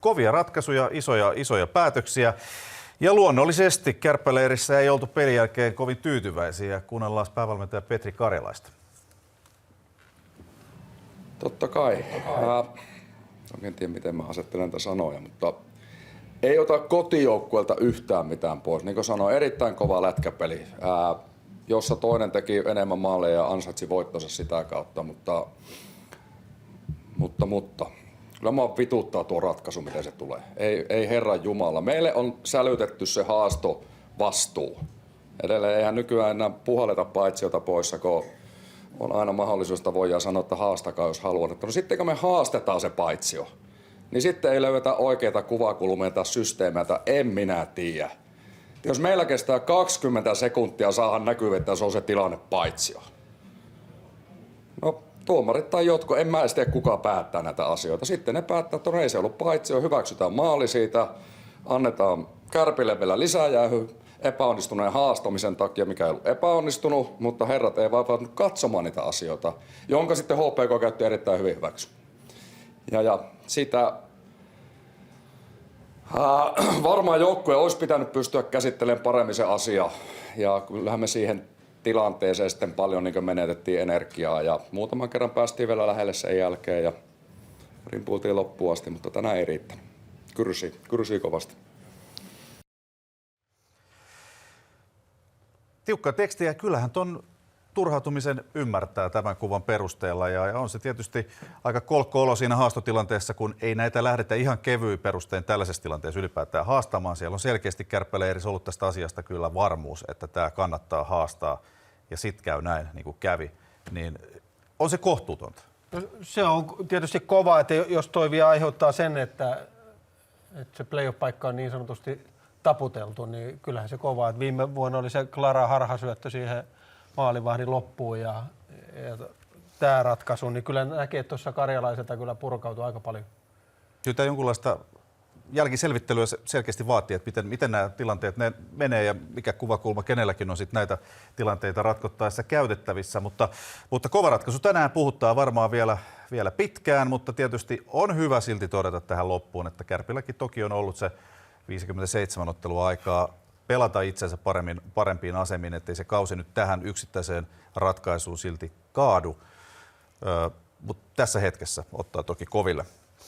Kovia ratkaisuja, isoja päätöksiä. Ja luonnollisesti kärppäleirissä ei oltu pelin jälkeen kovin tyytyväisiä. Kuunnellaan päävalmentaja Petri Karjalaista. Totta kai. En tiedä, miten mä asettelen näitä sanoja, mutta ei ota kotijoukkueelta yhtään mitään pois. Niin kuin sanoin, erittäin kova lätkäpeli, jossa toinen teki enemmän maaleja ja ansaitsi voittonsa sitä kautta, mutta kyllä mua vituttaa tuo ratkaisu, miten se tulee. Ei Herran Jumala. Meille on sälytetty se haasto vastuu. Edelleen eihän nykyään enää puhalleta paitsiota poissa, kun on aina mahdollisuus, että voidaan sanoa, että haastakaa jos haluat. No sitten kun me haastetaan se paitsio, niin sitten ei löydetä oikeita kuvakulmia tai systeemeitä, en minä tiedä. Jos meillä kestää 20 sekuntia saada näkyä, että se on se tilanne paitsio. No tuomarit tai jotkut, en mä edes tiedä kuka päättää näitä asioita. Sitten ne päättää, että ei se ollut paitsio, hyväksytään maali siitä, annetaan Kärpille vielä lisäjäähy epäonnistuneen haastamisen takia, mikä ei ollut epäonnistunut, mutta herrat ei vaan katsomaan niitä asioita, jonka sitten HPK käytti erittäin hyvin hyväksi. Ja sitä varmaan joukkue olisi pitänyt pystyä käsittelemään paremmin se asia, ja kyllähän me siihen tilanteeseen sitten paljon niin menetettiin energiaa, ja muutaman kerran päästiin vielä lähelle sen jälkeen, ja rimpuiltiin loppuun asti, mutta tänään ei riittänyt. Kyrsii kovasti. Tiukkaa tekstiä, kyllähän ton turhautumisen ymmärtää tämän kuvan perusteella ja on se tietysti aika kolkko-olo siinä haastotilanteessa, kun ei näitä lähdetä ihan kevyin perustein tällaisessa tilanteessa ylipäätään haastamaan. Siellä on selkeästi kärppäleirissä ollut tästä asiasta kyllä varmuus, että tämä kannattaa haastaa ja sit käy näin, niin kuin kävi, niin on se kohtuutonta. No, se on tietysti kova, että jos toi vielä aiheuttaa sen, että se playoff-paikka on niin sanotusti taputeltu, niin kyllähän se kova. Että viime vuonna oli se Klara harhasyöttö siihen maalivahdin loppuun ja tämä ratkaisu, niin kyllä näkee, että tuossa Karjalaiselta kyllä purkautui aika paljon. Kyllä tämä jonkunlaista jälkiselvittelyä selkeästi vaatii, että miten nämä tilanteet ne menee ja mikä kuvakulma kenelläkin on sitten näitä tilanteita ratkottaessa käytettävissä. Mutta kova ratkaisu tänään puhuttaa varmaan vielä pitkään, mutta tietysti on hyvä silti todeta tähän loppuun, että Kärpilläkin toki on ollut se 57 ottelua aikaa pelata itsensä parempiin asemiin, ettei se kausi nyt tähän yksittäiseen ratkaisuun silti kaadu. Mutta tässä hetkessä ottaa toki koville.